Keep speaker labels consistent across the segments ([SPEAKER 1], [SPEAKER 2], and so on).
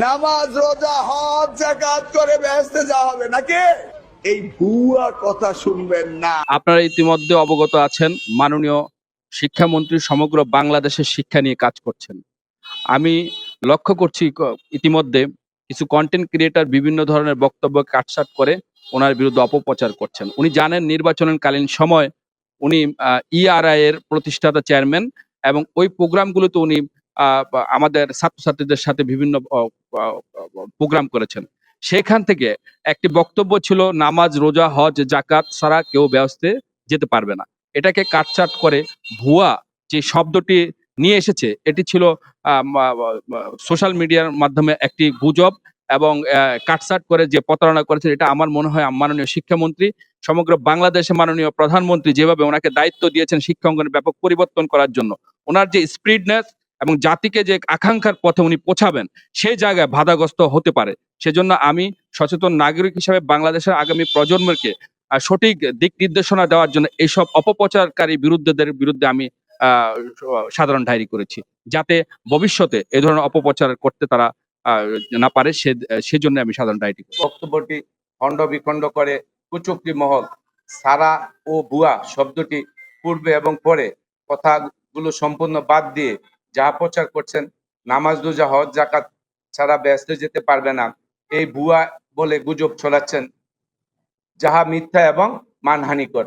[SPEAKER 1] নামাজ রোজা হজ যাকাত করে বেহেশতে যাওয়া হবে নাকি? এই ভুয়া কথা শুনবেন না।
[SPEAKER 2] আপনারা ইতিমধ্যে অবগত আছেন, মাননীয় শিক্ষামন্ত্রী সমগ্র বাংলাদেশের শিক্ষা নিয়ে কাজ করছেন। আমি লক্ষ্য করছি ইতিমধ্যে কিছু কন্টেন্ট ক্রিয়েটর বিভিন্ন ধরনের বক্তব্য কাটছাঁট করে ওনার বিরুদ্ধে অপপ্রচার করছেন। উনি জানেন নির্বাচনকালীন সময় উনি ইআরআই এর প্রতিষ্ঠাতা চেয়ারম্যান এবং ওই প্রোগ্রামগুলোতে উনি আমাদের ছাত্রছাত্রীদের সাথে বিভিন্ন প্রোগ্রাম করেছেন। সেখান থেকে একটি বক্তব্য ছিল নামাজ, রোজা, হজ, জাকাত ছাড়া কেউ বেহেশতে যেতে পারবে না। এটাকে কাটছাঁট করে ভুয়া যে শব্দটি নিয়ে এসেছে, এটি ছিল সোশ্যাল মিডিয়ার মাধ্যমে একটি গুজব এবং কাটছাঁট করে যে প্রতারণা করেছে, এটা আমার মনে হয় মাননীয় শিক্ষামন্ত্রী সমগ্র বাংলাদেশে মাননীয় প্রধানমন্ত্রী যেভাবে ওনাকে দায়িত্ব দিয়েছেন শিক্ষা অঙ্গনের ব্যাপক পরিবর্তন করার জন্য, ওনার যে স্পিডনেস এবং জাতিকে যে আকাঙ্ক্ষার পথে উনি পৌঁছাবেন সেই জায়গায় বাধাগ্রস্ত হতে পারে। সেজন্য আমি সচেতন নাগরিক হিসেবে বাংলাদেশের আগামী প্রজন্মকে সঠিক দিক নির্দেশনা দেওয়ার জন্য এইসব অপপ্রচারকারী বিরুদ্ধে আমি আহ, সাধারণ ডায়েরি করেছি, যাতে ভবিষ্যতে এ ধরনের অপপ্রচার করতে তারা আহ, না পারে। সেজন্য আমি সাধারণ ডায়েরি করি।
[SPEAKER 3] বক্তব্যটি খণ্ড বিখণ্ড করে কুচক্রী মহল সারা ও ভুয়া শব্দটি পূর্বে এবং পরে কথাগুলো সম্পূর্ণ বাদ দিয়ে যা প্রচার করছেন, নামাজ রোজা হজ জাকাত ছাড়া ব্যস্ত যেতে পারবে না, এই ভুয়া বলে গুজব ছড়াচ্ছেন, যাহা মিথ্যা এবং মানহানিকর।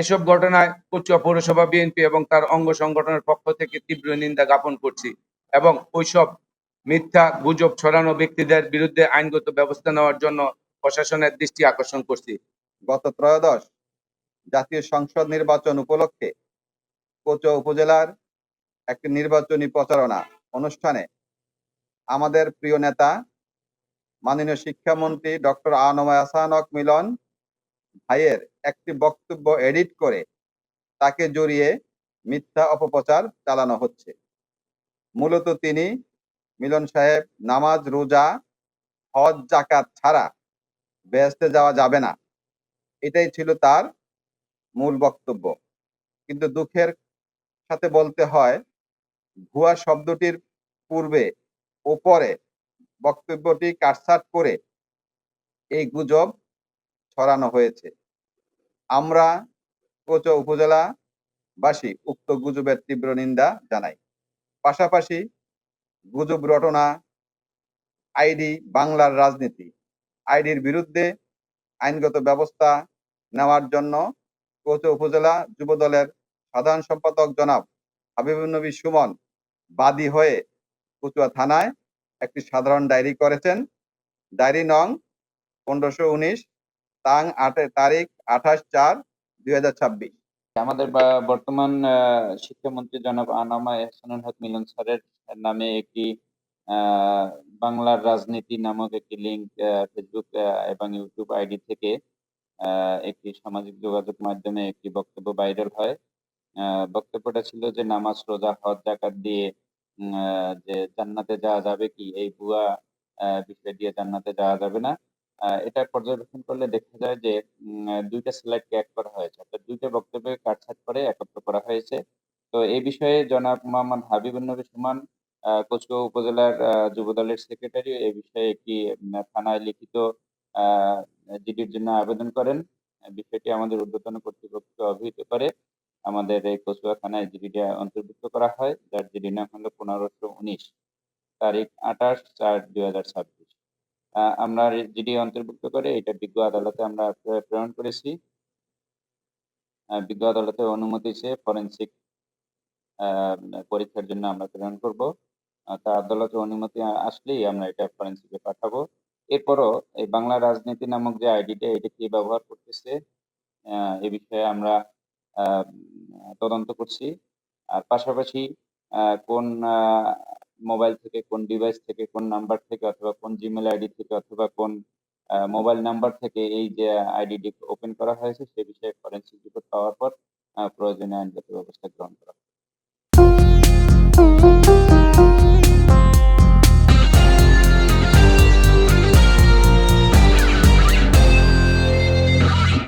[SPEAKER 3] এসব ঘটনায় কচুয়া পৌরসভা বিএনপি এবং তার অঙ্গ সংগঠনের পক্ষ থেকে তীব্র নিন্দা জ্ঞাপন করছি এবং ওইসব মিথ্যা গুজব ছড়ানো ব্যক্তিদের বিরুদ্ধে আইনগত ব্যবস্থা নেওয়ার জন্য প্রশাসনের দৃষ্টি আকর্ষণ করছি।
[SPEAKER 4] গত ত্রয়োদশ জাতীয় সংসদ নির্বাচন উপলক্ষে কচুয়া উপজেলার একটি নির্বাচনী প্রচারণা অনুষ্ঠানে আমাদের প্রিয় নেতা মাননীয় শিক্ষামন্ত্রী ডক্টর আনম আহসানক মিলন ভাইয়ের একটি বক্তব্য এডিট করে তাকে জড়িয়ে মিথ্যা অপপ্রচার চালানো হচ্ছে। মূলত তিনি মিলন সাহেব নামাজ রোজা হজ জাকাত ছাড়া বেহেশতে যাওয়া যাবে না, এটাই ছিল তার মূল বক্তব্য। কিন্তু দুঃখের সাথে বলতে হয়, ভুয়া শব্দটির পূর্বে ও পরে বক্তব্যটি কাটছাঁট করে এই গুজব ছড়ানো হয়েছে। আমরা কচুয়া উপজেলাবাসী উক্ত গুজবের তীব্র নিন্দা জানাই। পাশাপাশি গুজব রটনা আইডি বাংলার রাজনীতি আইডির বিরুদ্ধে আইনগত ব্যবস্থা নেওয়ার জন্য কচুয়া উপজেলা যুব দলের সাধারণ সম্পাদক জনাব হাবিবুন নবী সুমন বাদী হয়ে কচুয়া থানায় একটি সাধারণ ডায়েরি করেছেন। ডায়েরি নং 1519 তারিখ 28/4/2026।
[SPEAKER 5] আমাদের বর্তমান শিক্ষামন্ত্রী জনাব আনামা এহসানুল হক মিলন স্যারের নামে একটি বাংলার রাজনীতি নামক একটি লিঙ্ক ফেসবুক এবং ইউটিউব আইডি থেকে একটি সামাজিক যোগাযোগ মাধ্যমে একটি বক্তব্য ভাইরাল হয়। বক্তব্যটা ছিল যে নামাজ রোজা হজ জাকাত দিয়ে যে জান্নাতে যাওয়া যাবে কি, এই ভুয়া বিষয় দিয়ে জান্নাতে যাওয়া যাবে না। এটা পর্যবেক্ষণ করলে দেখা যায় যে দুইটা স্লাইডকে এক করা হয়েছে, অর্থাৎ দুইটা বক্তব্যকে কাটছাঁট করে একত্র করা হয়েছে। তো এই বিষয়ে জনাব মোহাম্মদ হাবিবুন নবী সুমন কচুয়া উপজেলার যুবদলের সেক্রেটারি এই বিষয়ে একটি থানায় লিখিত জিডির জন্য আবেদন করেন। বিষয়টি আমাদের ঊর্ধ্বতন কর্তৃপক্ষকে অবহিত করে আমাদের এই কচুয়া থানায় জিডিটা অন্তর্ভুক্ত করা হয়, যার জিডি নাম হলো 1519 তারিখ 28/4/2026। আমরা জিডি অন্তর্ভুক্ত করে এটা বিজ্ঞ আদালতে আমরা প্রেরণ করেছি। বিজ্ঞ আদালতের অনুমতি চেয়ে ফরেনসিক পরীক্ষার জন্য আমরা প্রেরণ করব। তা আদালতের অনুমতি আসলেই আমরা এটা ফরেনসিকে পাঠাবো। এরপরও এই বাংলা রাজনীতি নামক যে আইডিটা, এটা কি ব্যবহার করতেছে এ বিষয়ে আমরা তদন্ত করছি। আর পাশাপাশি কোন মোবাইল থেকে, কোন ডিভাইস থেকে, কোন নাম্বার থেকে, অথবা কোন জিমেল আইডি থেকে, অথবা কোন মোবাইল নাম্বার থেকে এই যে আইডিটি ওপেন করা হয়েছে সে বিষয়ে ফরেনসিক রিপোর্ট পাওয়ার পর প্রয়োজনীয় আইনগত ব্যবস্থা গ্রহণ করা হবে।